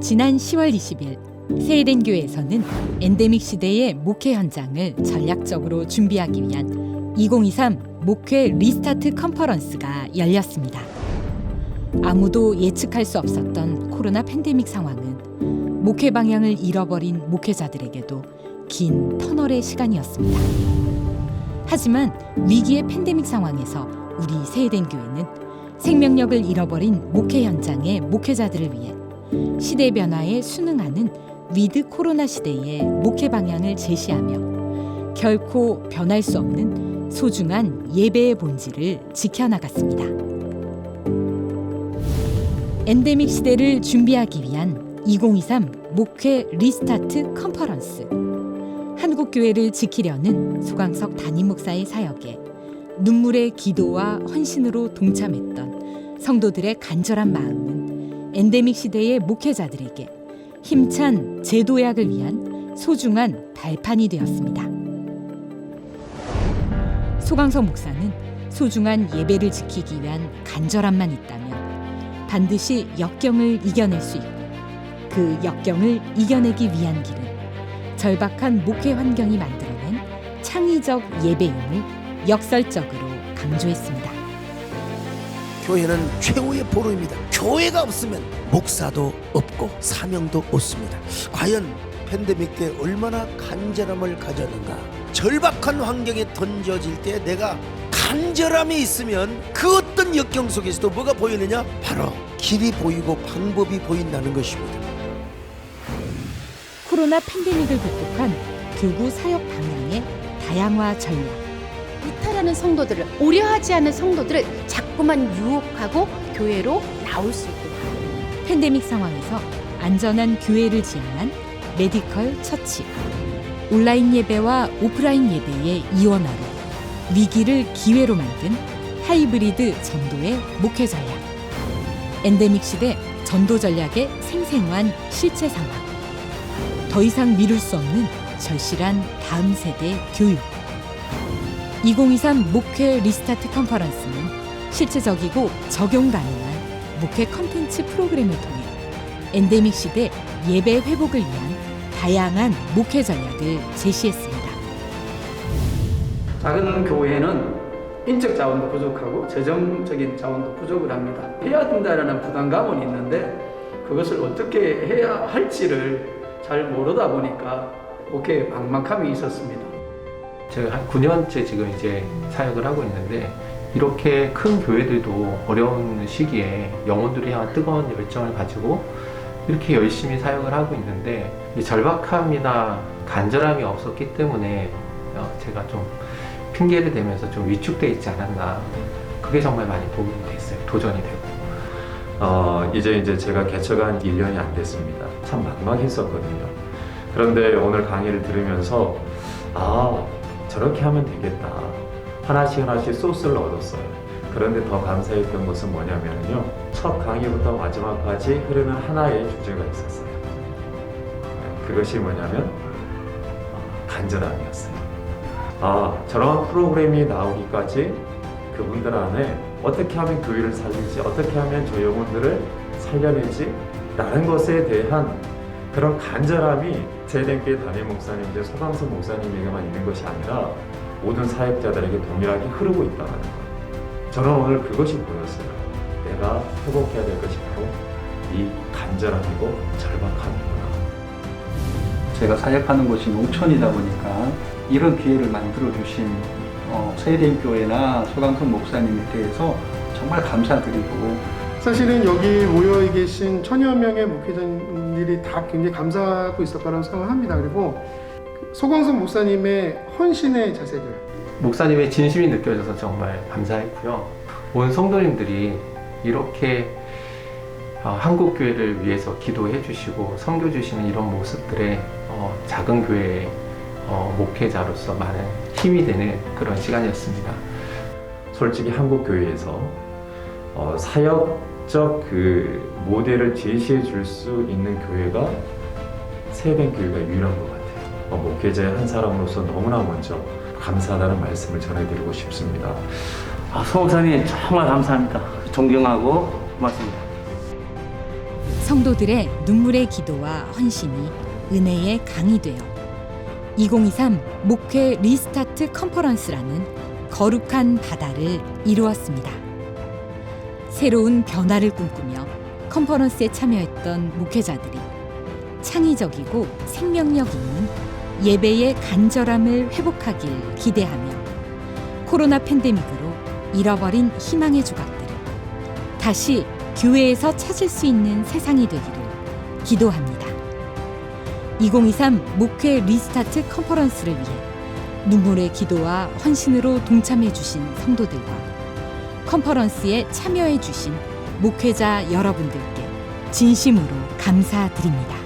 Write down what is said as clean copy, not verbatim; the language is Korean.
지난 10월 20일 세eden 교회에서는 엔데믹 시대의 목회 현장을 전략적으로 준비하기 위한 2023 목회 리스타트 컨퍼런스가 열렸습니다. 아무도 예측할 수 없었던 코로나 팬데믹 상황은 목회 방향을 잃어버린 목회자들에게도 긴 터널의 시간이었습니다. 하지만 위기의 팬데믹 상황에서 우리 세eden 교회는 생명력을 잃어버린 목회 현장의 목회자들을 위해 시대 변화에 순응하는 위드 코로나 시대의 목회 방향을 제시하며 결코 변할 수 없는 소중한 예배의 본질을 지켜나갔습니다. 엔데믹 시대를 준비하기 위한 2023 목회 리스타트 컨퍼런스. 한국 교회를 지키려는 소강석 담임 목사의 사역에 눈물의 기도와 헌신으로 동참했던 성도들의 간절한 마음은 엔데믹 시대의 목회자들에게 힘찬 재도약을 위한 소중한 발판이 되었습니다. 소강석 목사는 소중한 예배를 지키기 위한 간절함만 있다면 반드시 역경을 이겨낼 수 있고 그 역경을 이겨내기 위한 길은 절박한 목회 환경이 만들어낸 창의적 예배임을 역설적으로 강조했습니다. 교회는 최후의 보루입니다. 교회가 없으면 목사도 없고 사명도 없습니다. 과연 팬데믹 때 얼마나 간절함을 가졌는가. 절박한 환경에 던져질 때 내가 간절함이 있으면 그 어떤 역경 속에서도 뭐가 보이느냐? 바로 길이 보이고 방법이 보인다는 것입니다. 코로나 팬데믹을 극복한 교구 사역 방향의 다양화 전략. 이탈하는 성도들을, 오려하지 않은 성도들을 자꾸만 유혹하고 교회로 나올 수 있도록 하는. 팬데믹 상황에서 안전한 교회를 지향한 메디컬 처치. 온라인 예배와 오프라인 예배의 이원화로 위기를 기회로 만든 하이브리드 전도의 목회 전략. 엔데믹 시대 전도 전략의 생생한 실제 상황. 더 이상 미룰 수 없는 절실한 다음 세대 교육. 2023 목회 리스타트 컨퍼런스는 실체적이고 적용 가능한 목회 컨텐츠 프로그램을 통해 엔데믹 시대 예배 회복을 위한 다양한 목회 전략을 제시했습니다. 작은 교회는 인적 자원도 부족하고 재정적인 자원도 부족을 합니다. 해야 된다는 부담감은 있는데 그것을 어떻게 해야 할지를 잘 모르다 보니까 목회에 막막함이 있었습니다. 제가 한 9년째 지금 이제 사역을 하고 있는데 이렇게 큰 교회들도 어려운 시기에 영혼들이 향한 뜨거운 열정을 가지고 이렇게 열심히 사역을 하고 있는데 이 절박함이나 간절함이 없었기 때문에 제가 좀 핑계를 대면서 좀 위축되어 있지 않았나. 그게 정말 많이 도움이 됐어요. 도전이 되고. 이제 제가 개척한 1년이 안 됐습니다. 참 막막했었거든요. 그런데 오늘 강의를 들으면서 저렇게 하면 되겠다. 하나씩 소스를 얻었어요. 그런데 더 감사했던 것은 뭐냐면요. 첫 강의부터 마지막까지 흐르는 하나의 주제가 있었어요. 그것이 뭐냐면 간절함이었어요. 저런 프로그램이 나오기까지 그분들 안에 어떻게 하면 교회를 살리지, 어떻게 하면 저 영혼들을 살려내지 라는 것에 대한 그런 간절함이 세eden 교회 담임 목사님, 이제 소강석 목사님에게만 있는 것이 아니라 모든 사역자들에게 동일하게 흐르고 있다는 것. 저는 오늘 그것이 보였어요. 내가 회복해야 될 것이 바로 이 간절함이고 절박함이구나. 제가 사역하는 곳이 농촌이다 보니까 이런 기회를 만들어 주신 세eden 교회나 소강석 목사님에 대해서 정말 감사드리고, 사실은 여기 모여 계신 천여 명의 목회자님들이 다 굉장히 감사하고 있을 거라고 생각합니다. 그리고 소강석 목사님의 헌신의 자세들, 목사님의 진심이 느껴져서 정말 감사했고요. 온 성도님들이 이렇게 한국 교회를 위해서 기도해 주시고 섬겨 주시는 이런 모습들에 작은 교회의 목회자로서 많은 힘이 되는 그런 시간이었습니다. 솔직히 한국 교회에서 사역적 그 모델을 제시해 줄 수 있는 교회가 세eden 교회가 유일한 것 같아요. 목회자의 한 사람으로서 너무나 먼저 감사하다는 말씀을 전해드리고 싶습니다. 소 목사님 정말 감사합니다. 존경하고 고맙습니다. 성도들의 눈물의 기도와 헌신이 은혜의 강이 되어 2023 목회 리스타트 컨퍼런스라는 거룩한 바다를 이루었습니다. 새로운 변화를 꿈꾸며 컨퍼런스에 참여했던 목회자들이 창의적이고 생명력 있는 예배의 간절함을 회복하길 기대하며 코로나 팬데믹으로 잃어버린 희망의 조각들을 다시 교회에서 찾을 수 있는 세상이 되기를 기도합니다. 2023 목회 리스타트 컨퍼런스를 위해 눈물의 기도와 헌신으로 동참해 주신 성도들과 컨퍼런스에 참여해 주신 목회자 여러분들께 진심으로 감사드립니다.